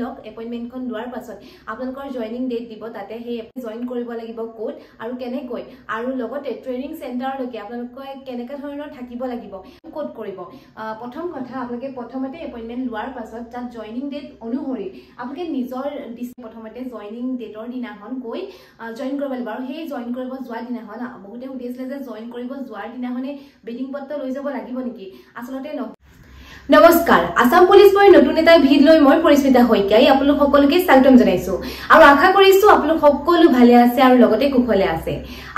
লক appointment খন লোৱাৰ পাছত আপোনালোকৰ জয়নিং ডেট দিব তাতে হে জয়েন কৰিব লাগিব কোড আৰু কেনেকৈ আৰু লগতে ট্ৰেনিং চেণ্টাৰলৈকে আপোনালোকে কেনেকা ধৰণৰ থাকিব লাগিব কোড কৰিব প্ৰথম কথা আপোনালোকে প্ৰথমতে এপইন্টমেন্ট লোৱাৰ পাছত তাত জয়নিং ডেট অনুসৰি আপোনালোকে নিজৰ প্ৰথমতে জয়নিং ডেটৰ দিনাখন গৈ জয়েন কৰিব লাগিব আৰু সেই জয়েন কৰিব যোৱা দিনাখন বহুতে সুধিছিলে যে জয়েন কৰিব যোৱাৰ দিনাখনে বেডিং পত্ৰ লৈ যাব লাগিব নেকি আসলতে ন নমস্কাৰ আসাম পুলিশ মই নতুন এটা ভিডিঅ লৈ মই পৰিস্মিতা হৈকাই আপোনালোক সকলোকে স্বাগতম জনাইছো আৰু আশা কৰিছো আপোনালোক সকলো ভালে আছে আৰু লগতে কুশলে আছে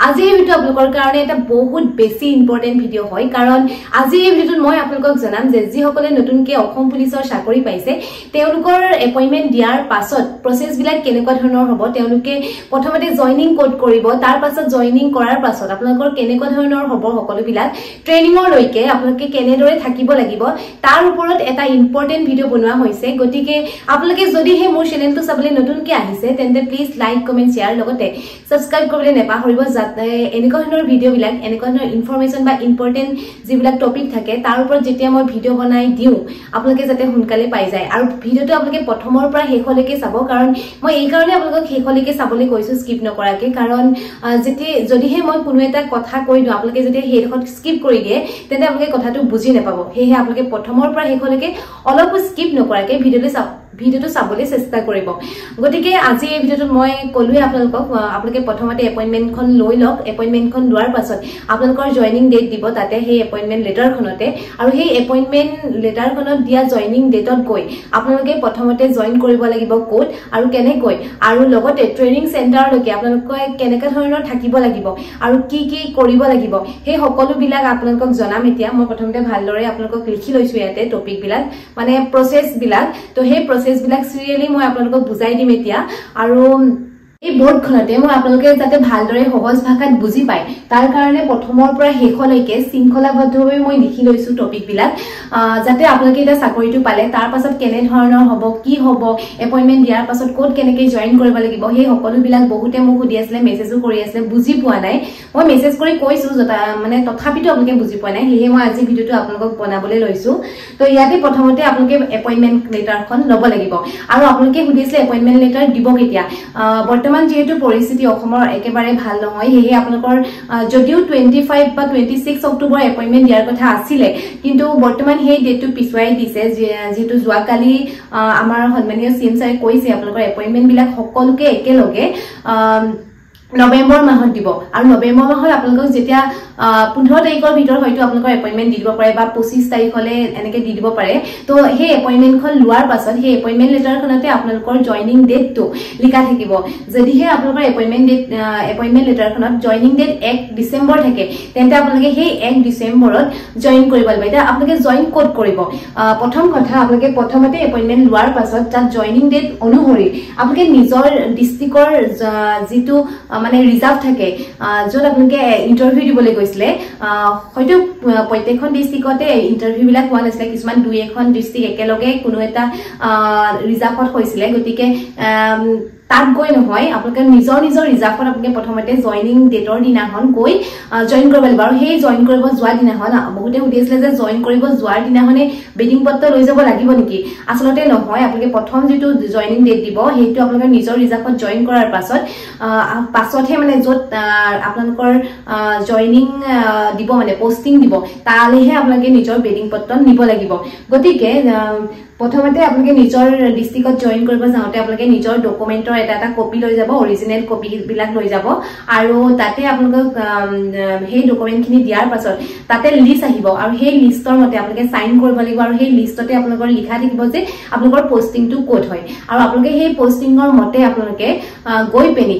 আজি এই ভিডিঅ আপোনালোকৰ কাৰণে এটা বহুত বেছি ইম্পৰ্টেন্ট ভিডিঅ হয় কাৰণ আজি এই ভিডিঅত মই আপোনালোকক জনাম যে যি সকলে নতুনকে অসম পুলিশৰ চাকৰি পাইছে তেওঁলোকৰ এপইন্টমেন্ট দিয়াৰ পাছত প্ৰসেস বিলাক কেনেকুৱা ধৰণৰ হ'ব তেওঁলোকে প্ৰথমতে জয়নিং কোড কৰিব তাৰ পাছত জয়নিং কৰাৰ পাছত আপোনালোকৰ কেনেকুৱা ধৰণৰ হ'ব সকলো বিলাক ট্ৰেনিংৰ লৈকে আপোনালোকে কেনেদৰে থাকিব লাগিব তাৰ ওপৰত এটা ইম্পৰ্টেন্ট ভিডিঅ বনোৱা হৈছে গতিকে আপোনালোকে যদি হে মোৰ চেনেলটো চাবলৈ নতুনকে আহিছে তেন্তে প্লিজ লাইক কমেন্ট শেয়াৰ লগতে সাবস্ক্ৰাইব কৰিবলৈ নেপাহৰিব যাতে এনেকুৱা ধৰণৰ ভিডিঅ বিলাক এনেকুৱা ধৰণৰ ইনফৰমেশন বা ইম্পৰ্টেন্ট যিবিলাক টপিক থাকে তাৰ ওপৰত যেতিয়া মই ভিডিঅ বনাই দিও আপোনালোকে যাতে সোনকালে পাই যায় আৰু ভিডিঅটো আপোনালোকে প্ৰথমৰ পৰা শেষলৈকে চাব কাৰণ মই এই কাৰণে আপোনালোকক শেষলৈকে চাবলৈ কৈছো স্কিপ নকৰাকে কাৰণ যদি হে মই কোনো এটা কথা কৈ দিও আপোনালোকে যদি হেৰখন স্কিপ কৰি দিয়ে তেন্তে আপোনালোকে কথাটো বুজি নাপাব হেহে আপোনালোকে প্ৰথমৰ পৰা শেষলৈকে অলপ স্কিপ নকৰাকে ভিডিঅটো চাবলৈ চেষ্টা কৰিব গতিকে আজি এই ভিডিঅটো মই কলুৱে আপোনালোকে প্ৰথমতে এপইন্টমেন্টখন লৈ লওক এপইন্টমেন্টখন লোৱাৰ পাছত আপোনালোকৰ জয়নিং ডেট দিব তাতে সেই এপইন্টমেন্ট লেটাৰখনতে আৰু সেই এপইন্টমেন্ট লেটাৰখনত দিয়া জয়নিং ডেটত গৈ আপোনালোকে প্ৰথমতে জয়েন কৰিব লাগিব কোড আৰু কেনেকৈ আৰু লগতে ট্ৰেনিং চেণ্টাৰলৈকে আপোনালোকে কেনেকা ধৰণৰ থাকিব লাগিব আৰু কি কি কৰিব লাগিব সেই সকলো বিলাক আপোনালোকক জনাম এতিয়া মই প্ৰথমতে ভালদৰে আপোনালোকক লিখি লৈছো ইয়াতে টপিক বিলাক মানে প্ৰসেস বিলাক তো সেই প্ৰসেস বিলাক সিৰিয়ালি মই আপোনালোকক বুজাই দিম এতিয়া আৰু এই বোৰ্ডখনতে মই আপোনালোকে যাতে ভালদৰে সহজ ভাষাত বুজি পায় তাৰ কাৰণে প্ৰথমৰ পৰা শেষলৈকে শৃংখলাবদ্ধভাৱে মই লিখি লৈছো টপিক বিলাক যাতে আপোনালোকে এটা চাকৰিটো পালে তাৰ পাছত কেনে ধৰণৰ হ'ব কি হ'ব এপইন্টমেন্ট দিয়াৰ পাছত কোড কেনেকৈ জয়েন কৰিব লাগিব সেই সকলো বিলাক বহুতে মোক সুধি আছিল মেছেজো কৰি আছিল বুজি পোৱা নাই মই মেছেজ কৰি কৈছো মানে তথাপিতো আপোনালোকে বুজি পোৱা নাই হেহে মই আজি ভিডিঅটো আপোনালোকক বনাবলৈ লৈছো তো ইয়াতে প্ৰথমতে আপোনালোকে এপইন্টমেন্ট লেটাৰখন ল'ব লাগিব আৰু আপোনালোকে সুধিছিলে এপইন্টমেন্ট লেটাৰ দিব কেতিয়া বৰ্তমান যেহেতু পৰিস্থিতি অসমৰ একেবাৰে ভাল নহয় হেহে আপোনালোকৰ যদিও 25 বা 26 অক্টোবৰ এপইন্টমেন্ট দিয়াৰ কথা আছিল কিন্তু বৰ্তমান সেই ডেটটো পিছুৱাই দিছে যেহেতু যোৱাকালি আমাৰ সন্মানীয় সিএম ছাৰে কৈছে আপোনালোকৰ এপইন্টমেন্ট বিলাক সকলোকে একেলগে নৱেম্বৰ মাহত দিব আৰু নৱেম্বৰ মাহত আপোনালোকক যেতিয়া 15 তাৰিখৰ ভিতৰত হয়তো আপোনালোকৰ এপইন্টমেন্ট দি দিব পাৰে বা 25 তাৰিখলে এনেকৈ দি দিব পাৰে তো সেই এপইন্টমেন্টখন লোৱাৰ পাছত সেই এপইন্টমেন্ট লেটাৰখনতে আপোনালোকৰ জয়নিং ডেটটো লিখা থাকিব যদিহে আপোনালোকৰ এপইন্টমেন্ট লেটাৰখনত জয়নিং ডেট 1 ডিসেম্বৰ থাকে তেন্তে আপোনালোকে সেই 1 ডিসেম্বৰত জয়েন কৰিব লাগিব এটা আপোনালোকে জয়েন কোড কৰিব প্ৰথম কথা আপোনালোকে প্ৰথমতে এপইন্টমেন্ট লোৱাৰ পাছত তাত জয়নিং ডেট অনুসৰি আপোনালোকে নিজৰ ডিস্ট্ৰিক্টৰ যিটো মানে ৰিজাৰ্ভ থাকে যত আপোনালোকে ইন্টাৰভিউ দিবলৈ গৈছিলে হয়তো প্ৰত্যেকখন ডিস্ট্ৰিক্টতে ইন্টাৰভিউ বিলাক হোৱা নাছিলে কিছুমান দুই এখন ডিস্ট্ৰিক্ট একেলগে কোনো এটা ৰিজাৰ্ভত হৈছিলে গতিকে তাত গৈ নহয় আপোনালোকে নিজৰ ৰিজাৰ্ভত আপোনালোকে প্ৰথমতে জয়নিং ডেটৰ দিনাখন গৈ জয়েন কৰিব লাগিব আৰু সেই জয়েন কৰিব যোৱা দিনাখন বহুতে সুধিছিলে যে জয়েন কৰিব যোৱাৰ দিনাখনে বেডিং পত্ৰ লৈ যাব লাগিব নেকি আসলতে নহয় আপোনালোকে প্ৰথম যেটো জয়নিং ডেট দিব সেইটো আপোনালোকে নিজৰ ৰিজাৰ্ভত জয়েন কৰাৰ পাছতহে মানে যত আপোনালোকৰ জয়নিং দিব মানে পোষ্টিং দিব তালেহে আপোনালোকে নিজৰ বেডিং পত্ৰ নিব লাগিব গতিকে প্ৰথমতে আপোনালোকে নিজৰ ডিস্ট্ৰিক্টত জয়েন কৰিব যাওঁতে আপোনালোকে নিজৰ ডকুমেন্টৰ এটা কপি লৈ যাব অৰিজিনেল কপি বিলাক লৈ যাব আৰু তাতে আপোনালোকক সেই ডকুমেন্টখিনি দিয়াৰ পাছত তাতে লিষ্ট আহিব আৰু সেই লিষ্টৰ মতে আপোনালোকে সাইন কৰিব লাগিব আৰু সেই লিষ্টতে আপোনালোকৰ লিখা থাকিব যে আপোনালোকৰ পোষ্টিংটো ক'ত হয় আৰু আপোনালোকে সেই পোষ্টিংৰ মতে আপোনালোকে গৈ পেনি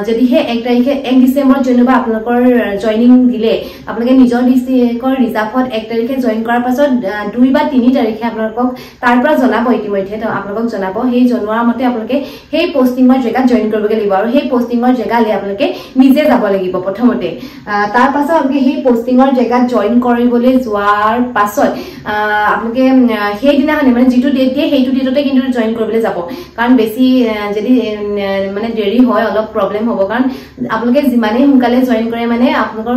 যদিহে 1 ডিসেম্বৰ জনেবা আপোনালোকৰ জয়নিং দিলে আপোনালোকে নিজৰ ডিস্ট্ৰিক্টৰ ৰিজাৰ্ভত 1 তাৰিখে জয়েন কৰাৰ পাছত 2 বা 3 তাৰিখে আপোনালোকক তাৰ পৰা জনাব ইতিমধ্যে আপোনালোকক জনাব সেই জনোৱাৰ মতে আপোনালোকে সেই পোষ্টিংৰ জেগাত জয়েন কৰিব লাগিব আৰু সেই পোষ্টিংৰ জেগালে আপোনালোকে নিজে যাব লাগিব প্ৰথমতে তাৰ পাছত আপোনালোকে সেই পোষ্টিংৰ জেগাত জয়েন কৰিবলৈ যোৱাৰ পাছত আপোনালোকে সেই দিনাখনে মানে যেটো ডেট দিয়ে সেইটো ডেটতে কিন্তু জয়েন কৰিবলৈ যাব কাৰণ বেছি যদি মানে দেৰি হয় অলপ প্ৰবলেম হ'ব কাৰণ আপোনালোকে যিমানে সোনকালে জয়েন কৰে মানে আপোনালোকৰ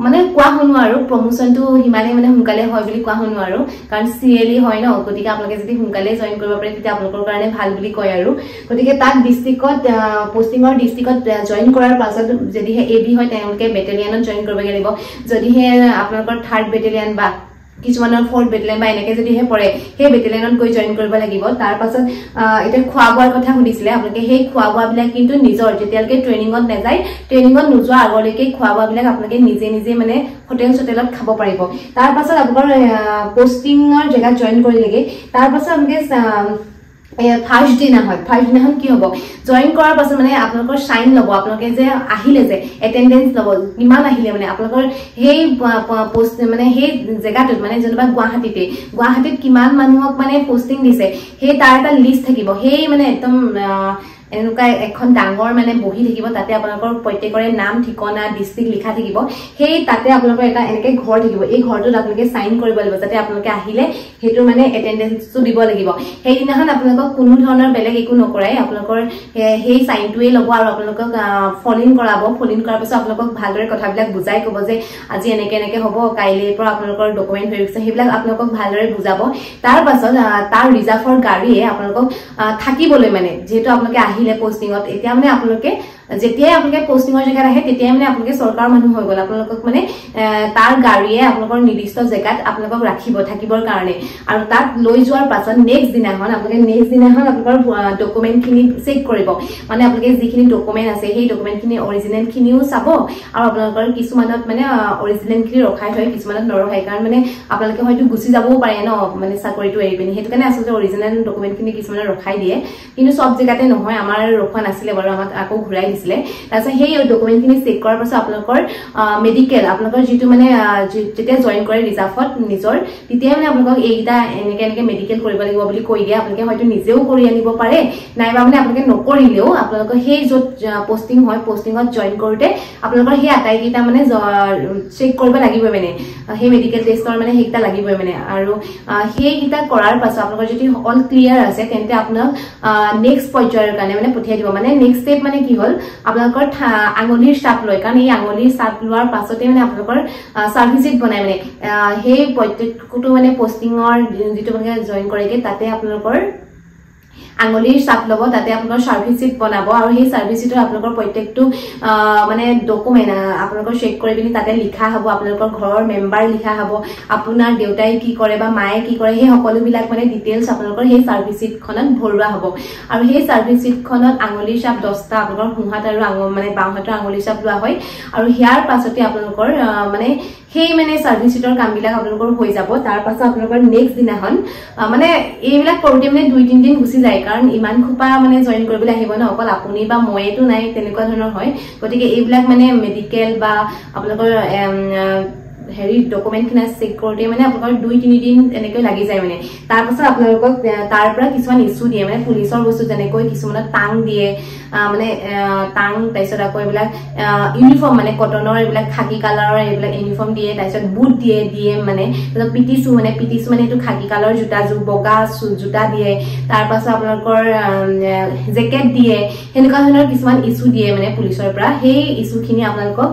মানে কোৱা শুনো আৰু প্ৰমোশনটো হিমানে মানে হুনকালে হয় বুলি কোৱা শুনো আৰু কাৰণ সিএলি হয় ন গতিকে আপোনালোকে যদি হুনকালে জয়েন কৰিব পাৰে তেতিয়া আপোনালোকৰ কাৰণে ভাল বুলি কয় আৰু গতিকে তাক ডিস্ট্ৰিক্টত পোষ্টিংৰ ডিস্ট্ৰিক্টত জয়েন কৰাৰ পাছত যদিহে এবি হয় তেওঁলোকে বেটেলিয়নত জয়েন কৰিব লাগিব যদিহে আপোনালোকৰ 3rd বেটেলিয়ন বা কিছুমানৰ 4th বেটেলিয়ন বা এনেকে যদিহে পৰে সেই বেটেলিয়নত গৈ জয়েন কৰিব লাগিব তাৰ পাছত এটা খোৱা বোৱাৰ কথা শুনিছিলে আপোনালোকে সেই খোৱা বোৱাবিলাক কিন্তু নিজৰ যেতিয়ালৈকে ট্ৰেইনিঙত নাযায় ট্ৰেইনিঙত নোযোৱা আগলৈকে খোৱা বোৱাবিলাক আপোনালোকে নিজে মানে হোটেলত খাব পাৰিব তাৰ পাছত আপোনালোকৰ পোষ্টিংৰ জেগাত জয়েন কৰিলেগে তাৰ পাছত আপোনালোকে ফাৰ্স্ট দিনাখন কি হ'ব জয়েন কৰাৰ পাছত মানে আপোনালোকৰ সাইন ল'ব আপোনালোকে যে আহিলে যে এটেন্ডেন্স ল'ব কিমান আহিলে মানে আপোনালোকৰ সেই পোষ্ট মানে সেই জেগাটোত মানে যেনিবা গুৱাহাটীত কিমান মানুহক মানে পোষ্টিং দিছে সেই তাৰ এটা লিষ্ট থাকিব সেই মানে একদম এনেকুৱা এখন ডাঙৰ মানে বহি থাকিব তাতে আপোনালোকৰ প্ৰত্যেকৰে নাম ঠিকনা ডিস্ট্ৰিক্ট লিখা থাকিব সেই তাতে আপোনালোকৰ এটা এনেকে ঘৰ থাকিব এই ঘৰটোত আপোনালোকে সাইন কৰিব লাগিব যাতে আপোনালোকে আহিলে হেতু মানে এটেন্ডেন্সটো দিব লাগিব সেই দিনাখন আপোনালোকক কোনো ধৰণৰ বেলেগ একো নকৰাই আপোনালোকৰ সেই সাইনটোৱে ল'ব আৰু আপোনালোকক ফলিং কৰাব ফলিং কৰাৰ পাছত আপোনালোকক ভালদৰে কথাবিলাক বুজাই ক'ব যে আজি এনেকে হ'ব কাইলৈৰ পৰা আপোনালোকৰ ডকুমেন্ট ভেৰিফিকেশ্যন সেইবিলাক আপোনালোকক ভালদৰে বুজাব তাৰ পাছত তাৰ ৰিজাৰ্ভৰ গাড়ীয়ে আপোনালোকক থাকিবলৈ মানে যেহেতু আপোনালোকে আহিলে পোষ্টিংত এতিয়া মানে আপোনালোকে যেতিয়াই আপোনালোকে পোষ্টিংৰ জেগাত আহে তেতিয়াই মানে আপোনালোকে চৰকাৰ মানুহ হৈ গ'ল আপোনালোকক মানে তাৰ গাড়ীয়ে আপোনালোকৰ নিৰ্দিষ্ট জেগাত আপোনালোকক ৰাখিব থাকিবৰ কাৰণে আৰু তাত লৈ যোৱাৰ পাছত নেক্সট দিনাখন আপোনালোকৰ ডকুমেন্টখিনি চেক কৰিব মানে আপোনালোকে যিখিনি ডকুমেন্ট আছে সেই ডকুমেন্টখিনি অৰিজিনেলখিনিও চাব আৰু আপোনালোকৰ কিছুমানত মানে অৰিজিনেলখিনি ৰখাই থয় কিছুমানত নৰখায় কাৰণ মানে আপোনালোকে হয়তো গুচি যাবও পাৰে ন মানে চাকৰিটো এৰি পিনি সেইটো কাৰণে আচলতে অৰিজিনেল ডকুমেন্টখিনি কিছুমানত ৰখাই দিয়ে কিন্তু সব জেগাতে নহয় আমাৰ ৰখোৱা নাছিলে বাৰু আমাক আকৌ ঘূৰাই দিছিলে তাৰপিছত সেই ডকুমেন্টখিনি চেক কৰাৰ পাছত আপোনালোকৰ মেডিকেল আপোনালোকৰ যিটো মানে যেতিয়া জয়েন কৰে ৰিজাৰ্ভত নিজৰ তেতিয়া মানে আপোনালোকক এইটা এনেকে মেডিকেল কৰিব লাগিব বুলি কৈ দিয়ে আপোনালোকে হয়তো নিজেও কৰি আনিব পাৰে নাইবা মানে আপোনালোকে নকৰিলেও আপোনালোকৰ সেই য'ত পোষ্টিং হয় পোষ্টিংত জয়েন কৰোতে আপোনালোকৰ সেই আটাইকেইটা মানে চেক কৰিব লাগিব মানে সেই মেডিকেল টেষ্টৰ মানে সেইটা লাগিবই মানে আৰু সেইকেইটা কৰাৰ পাছত আপোনালোকৰ যদি অল ক্লিয়াৰ আছে তেন্তে আপোনাক নেক্সট পৰ্যায়ৰ কাৰণে মানে পঠিয়াই দিব মানে নেক্সট ষ্টেপ মানে কি হ'ল আপোনালোকৰ আঙুলিৰ ছাপ লয় কাৰণ এই আঙুলিৰ ছাপ লোৱাৰ পাছতে মানে আপোনালোকৰ সাৰ্ভিস শীট বনাই মানে সেই প্ৰত্যেকটো মানে পোষ্টিংৰ যিটো মানে জয়েন কৰেগে তাতে আপোনালোকৰ আঙুলিৰ ছাপ ল'ব তাতে আপোনালোকৰ সাৰ্ভিস শীট বনাব আৰু সেই সাৰ্ভিস শীটৰ আপোনালোকৰ প্ৰত্যেকটো মানে ডকুমেন্ট আপোনালোকৰ চেক কৰি পিনি তাতে লিখা হ'ব আপোনালোকৰ ঘৰৰ মেম্বাৰ লিখা হ'ব আপোনাৰ দেউতাই কি কৰে বা মায়ে কি কৰে সেই সকলোবিলাক মানে ডিটেইলছ আপোনালোকৰ সেই সাৰ্ভিস শীটখনত ভৰোৱা হ'ব আৰু সেই সাৰ্ভিস শীটখনত আঙুলিৰ ছাপ 10টা আপোনালোকৰ সোঁহাত আৰু মানে বাওঁহাতৰ আঙুলিৰ ছাপ লোৱা হয় আৰু হিয়াৰ পাছতে আপোনালোকৰ মানে সেই মানে সাৰ্ভিস শীটৰ কামবিলাক আপোনালোকৰ হৈ যাব তাৰ পাছত আপোনালোকৰ নেক্সট দিনাখন মানে এইবিলাক কৰোতে মানে 2-3 দিন গুচি যায় কাৰণ ইমান খুপা মানে জয়েন কৰিবলৈ আহিব ন অকল আপুনি বা ময়েতো নাই তেনেকুৱা ধৰণৰ হয় গতিকে এইবিলাক মানে মেডিকেল বা আপোনালোকৰ হেৰি ডকুমেন্টখিনি চেক কৰোতে মানে আপোনালোকৰ 2-3 দিন এনেকৈ লাগি যায় মানে তাৰ পাছত আপোনালোকক তাৰ পৰা কিছুমান ইস্যু দিয়ে মানে পুলিচৰ বস্তু যেনেকৈ কিছুমানত টাং দিয়ে মানে টাং তাৰপিছত আকৌ এইবিলাক ইউনিফৰ্ম মানে কটনৰ এইবিলাক খাকি কালাৰৰ এইবিলাক ইউনিফৰ্ম দিয়ে তাৰপিছত বুট দিয়ে মানে পিটিছো মানে এইটো খাকি কালাৰৰ জোতাযোৰ বগা জোতা দিয়ে তাৰ পাছত আপোনালোকৰ জেকেট দিয়ে হেনেকুৱা ধৰণৰ কিছুমান ইস্যু দিয়ে মানে পুলিচৰ পৰা সেই ইস্যুখিনি আপোনালোকক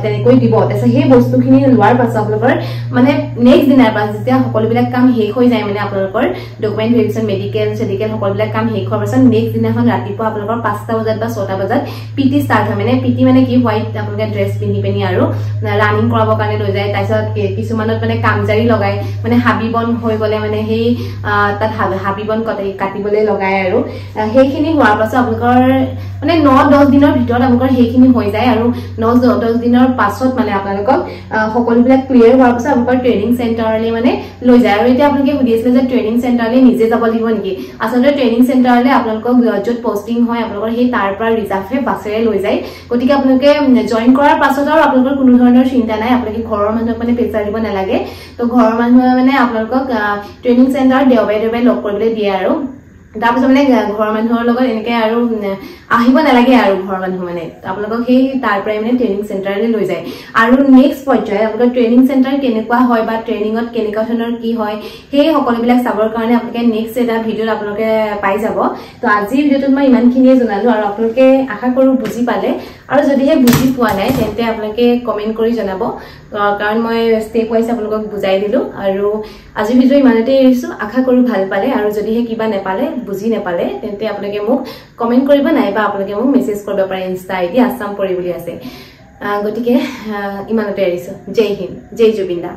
তেনেকৈ দিব তাৰপিছত সেই বস্তুখিনি লোৱাৰ পাছত আপোনালোকৰ মানে নেক্সট দিনাৰ পাছ যেতিয়া সকলোবিলাক কাম শেষ হৈ যায় মানে আপোনালোকৰ ডকুমেন্ট ভেৰিফিকেশ্যন মেডিকেল সকলোবিলাক কাম শেষ হোৱাৰ পাছত নেক্সট দিনাখন ৰাতিপুৱা আপোনালোকৰ 5টা বজাত বা 6টা বজাত পিটি ষ্টাৰ্ট হয় মানে পিটি মানে কি হোৱাইট আপোনালোকে ড্ৰেছ পিন্ধি পিনি আৰু ৰানিং কৰাবৰ কাৰণে লৈ যায় তাৰপিছত কিছুমানত মানে কামজাৰি লগাই মানে হাবিবন হৈ গ'লে মানে সেই তাত হাবিবন কাটিবলৈ লগায় আৰু সেইখিনি হোৱাৰ পাছত আপোনালোকৰ মানে 9-10 দিনৰ ভিতৰত আপোনালোকৰ সেইখিনি হৈ যায় আৰু 9-10 দিনৰ পাছত মানে আপোনালোকক সকলোবিলাক ক্লিয়াৰ হোৱাৰ পাছত আপোনালোকৰ ট্ৰেইনিং চেণ্টাৰলৈ মানে লৈ যায় আৰু এতিয়া আপোনালোকে সুধি আছিলে যে ট্ৰেইনিং চেণ্টাৰলৈ নিজে যাব লাগিব নেকি আচলতে ট্ৰেইনিং চেণ্টাৰলৈ আপোনালোকক য'ত পোষ্টিং হয় আপোনালোকৰ সেই তাৰ পৰা ৰিজাৰ্ভে বাছেৰে লৈ যায় গতিকে আপোনালোকে জয়েন কৰাৰ পাছত আৰু আপোনালোকৰ কোনো ধৰণৰ চিন্তা নাই আপোনালোকে ঘৰৰ মানুহক মানে প্ৰেছাৰ দিব নালাগে তো ঘৰৰ মানুহে মানে আপোনালোকক ট্ৰেইনিং চেণ্টাৰ দেওবাৰে লগ কৰিবলৈ দিয়ে আৰু তাৰপিছত মানে ঘৰৰ মানুহৰ লগত এনেকৈ আৰু আহিব নালাগে আৰু ঘৰৰ মানুহ মানে আপোনালোকক সেই তাৰ পৰাই মানে ট্ৰেইনিং চেণ্টাৰলৈ লৈ যায় আৰু নেক্সট পৰ্যায়ত আপোনালোকৰ ট্ৰেইনিং চেণ্টাৰ কেনেকুৱা হয় বা ট্ৰেইনিঙত কেনেকুৱা ধৰণৰ কি হয় সেই সকলোবিলাক চাবৰ কাৰণে আপোনালোকে নেক্সট এটা ভিডিঅ'ত আপোনালোকে পাই যাব তো আজিৰ ভিডিঅ'টোত মই ইমানখিনিয়ে জনালোঁ আৰু আপোনালোকে আশা কৰোঁ বুজি পালে আৰু যদিহে বুজি পোৱা নাই তেন্তে আপোনালোকে কমেণ্ট কৰি জনাব কাৰণ মই ষ্টেপ ৱাইজ আপোনালোকক বুজাই দিলোঁ আৰু আজিৰ ভিডিঅ' ইমানতে এৰিছোঁ আশা কৰোঁ ভাল পালে আৰু যদিহে কিবা নেপালে বুজি নেপালে তেন্তে আপোনালোকে মোক কমেণ্ট কৰিব নাইবা আপোনালোকে মোক মেছেজ কৰিব পাৰে ইনষ্টা আইডি আছাম পৰি বুলি আছে গতিকে ইমানতে এৰিছোঁ জয় হিন্দ জয় জুবিন দা